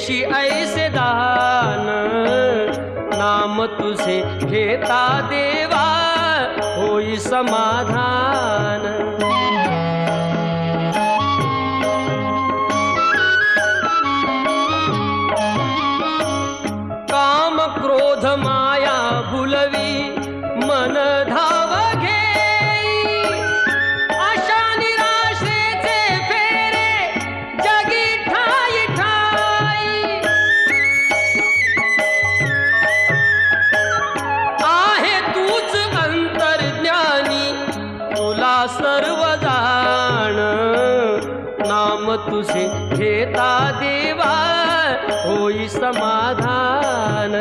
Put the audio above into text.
देशी ऐसे दान, नाम तुझे घेता देवा होई समाधान। काम क्रोध माया भुलवी मन धाव घेई, आशा निराशेचे फेरे जगी ठाई ठाई। आहे तूच अंतर्ज्ञानी तुला सर्व जाण, नाम तुझे घेता देवा होई समाधान।